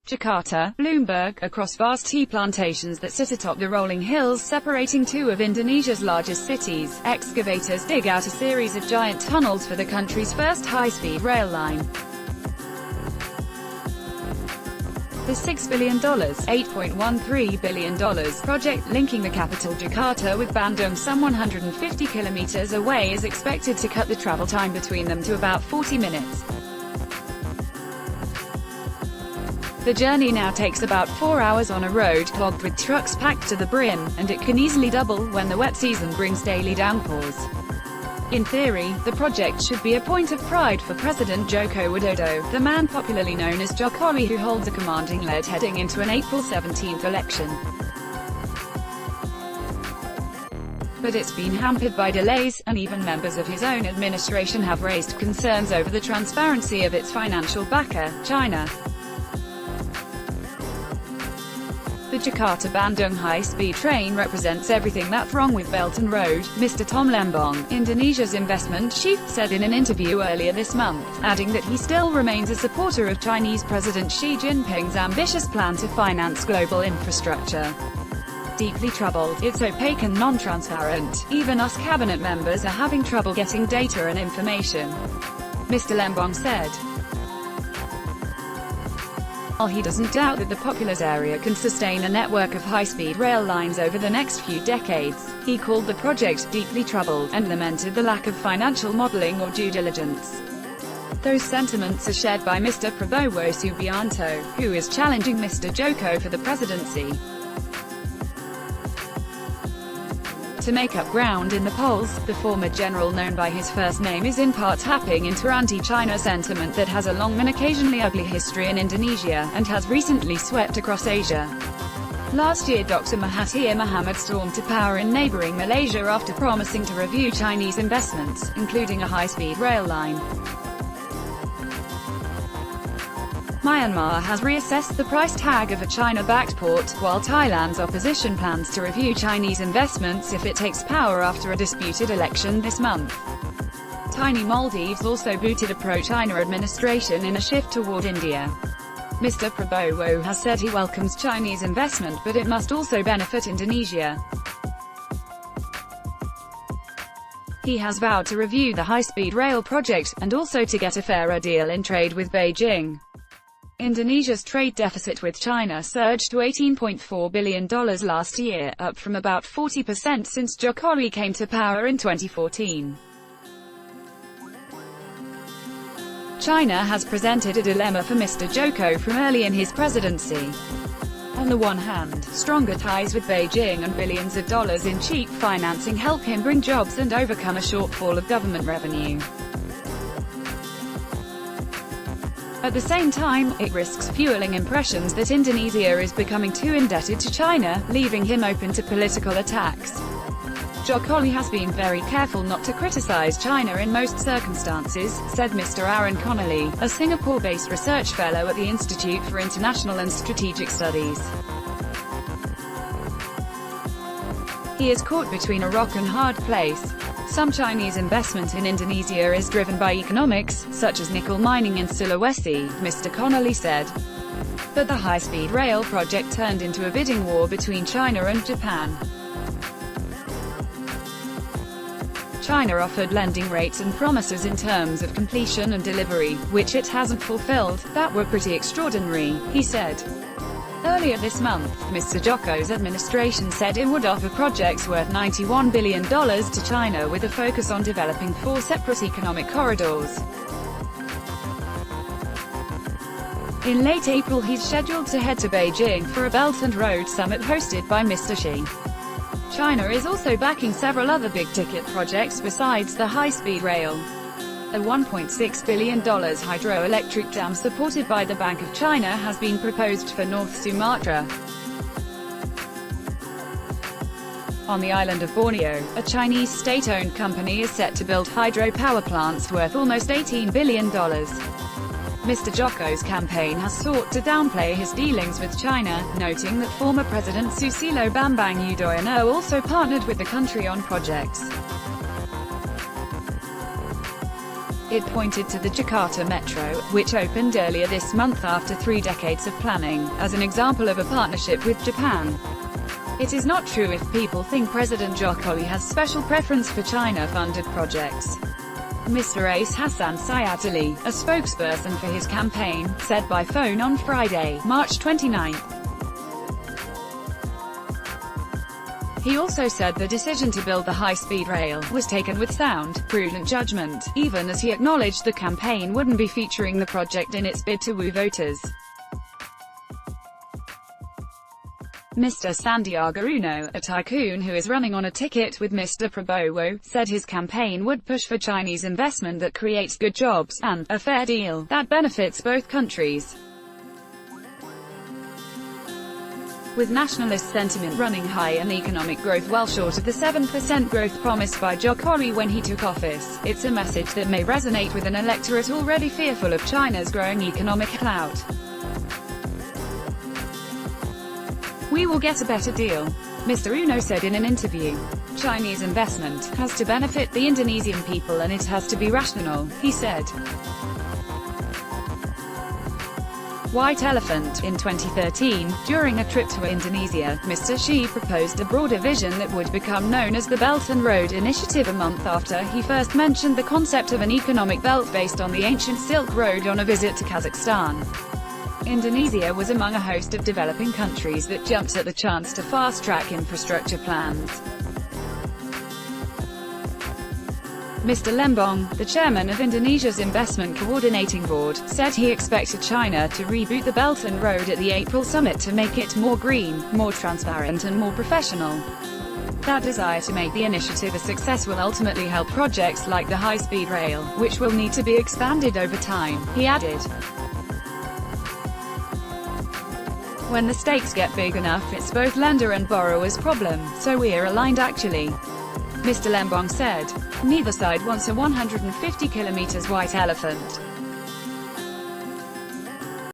Jakarta, BLOOMBERG, across vast tea plantations that sit atop the rolling hills separating two of Indonesia's largest cities. Excavators dig out a series of giant tunnels for the country's first high-speed rail line. The $6 billion $8.13 billion project linking the capital Jakarta with Bandung, some 150 kilometers away, is expected to cut the travel time between them to about 40 minutes. The journey now takes about 4 hours on a road clogged with trucks packed to the brim, and it can easily double when the wet season brings daily downpours. In theory, the project should be a point of pride for President Joko Widodo, the man popularly known as Jokowi, who holds a commanding lead heading into an April 17th election. But it's been hampered by delays, and even members of his own administration have raised concerns over the transparency of its financial backer, China. The Jakarta-Bandung high-speed train represents everything that's wrong with Belt and Road, Mr. Tom Lembong, Indonesia's investment chief, said in an interview earlier this month, adding that he still remains a supporter of Chinese President Xi Jinping's ambitious plan to finance global infrastructure. Deeply troubled, it's opaque and non-transparent. Even us cabinet members are having trouble getting data and information, Mr. Lembong said. While he doesn't doubt that the populous area can sustain a network of high-speed rail lines over the next few decades, he called the project deeply troubled, and lamented the lack of financial modeling or due diligence. Those sentiments are shared by Mr. Prabowo Subianto, who is challenging Mr. Joko for the presidency. To make up ground in the polls, the former general, known by his first name, is in part tapping into anti-China sentiment that has a long and occasionally ugly history in Indonesia, and has recently swept across Asia. Last year Dr. Mahathir Mohamad stormed to power in neighboring Malaysia after promising to review Chinese investments, including a high-speed rail line. Myanmar has reassessed the price tag of a China-backed port, while Thailand's opposition plans to review Chinese investments if it takes power after a disputed election this month. Tiny Maldives also booted a pro-China administration in a shift toward India. Mr. Prabowo has said he welcomes Chinese investment, but it must also benefit Indonesia. He has vowed to review the high-speed rail project, and also to get a fairer deal in trade with Beijing. Indonesia's trade deficit with China surged to $18.4 billion last year, up from about 40% since Jokowi came to power in 2014. China has presented a dilemma for Mr. Joko from early in his presidency. On the one hand, stronger ties with Beijing and billions of dollars in cheap financing help him bring jobs and overcome a shortfall of government revenue. At the same time, it risks fueling impressions that Indonesia is becoming too indebted to China, leaving him open to political attacks. Jokowi has been very careful not to criticize China in most circumstances, said Mr. Aaron Connolly, a Singapore-based research fellow at the Institute for International and Strategic Studies. He is caught between a rock and hard place. Some Chinese investment in Indonesia is driven by economics, such as nickel mining in Sulawesi, Mr. Connolly said. But the high-speed rail project turned into a bidding war between China and Japan. China offered lending rates and promises in terms of completion and delivery, which it hasn't fulfilled, that were pretty extraordinary, he said. Earlier this month, Mr. Joko's administration said it would offer projects worth $91 billion to China with a focus on developing 4 separate economic corridors. In late April he's scheduled to head to Beijing for a Belt and Road Summit hosted by Mr. Xi. China is also backing several other big-ticket projects besides the high-speed rail. A $1.6 billion hydroelectric dam supported by the Bank of China has been proposed for North Sumatra. On the island of Borneo, a Chinese state-owned company is set to build hydropower plants worth almost $18 billion. Mr. Joko's campaign has sought to downplay his dealings with China, noting that former President Susilo Bambang Yudhoyono also partnered with the country on projects. It pointed to the Jakarta Metro, which opened earlier this month after 3 decades of planning, as an example of a partnership with Japan. It is not true if people think President Jokowi has special preference for China-funded projects. Mr. Ace Hassan Sayatali, a spokesperson for his campaign, said by phone on Friday, March 29. He also said the decision to build the high-speed rail was taken with sound, prudent judgment, even as he acknowledged the campaign wouldn't be featuring the project in its bid to woo voters. Mr. Sandiaga Uno, a tycoon who is running on a ticket with Mr. Prabowo, said his campaign would push for Chinese investment that creates good jobs, and a fair deal that benefits both countries. With nationalist sentiment running high and economic growth well short of the 7% growth promised by Jokowi when he took office, it's a message that may resonate with an electorate already fearful of China's growing economic clout. We will get a better deal, Mr. Uno said in an interview. Chinese investment has to benefit the Indonesian people and it has to be rational, he said. White Elephant. In 2013, during a trip to Indonesia, Mr. Xi proposed a broader vision that would become known as the Belt and Road Initiative a month after he first mentioned the concept of an economic belt based on the ancient Silk Road on a visit to Kazakhstan. Indonesia was among a host of developing countries that jumped at the chance to fast-track infrastructure plans. Mr. Lembong, the chairman of Indonesia's Investment Coordinating Board, said he expected China to reboot the Belt and Road at the April summit to make it more green, more transparent and more professional. That desire to make the initiative a success will ultimately help projects like the high-speed rail, which will need to be expanded over time, he added. When the stakes get big enough, it's both lender and borrower's problem, so we're aligned actually, Mr. Lembong said. Neither side wants a 150 km white elephant.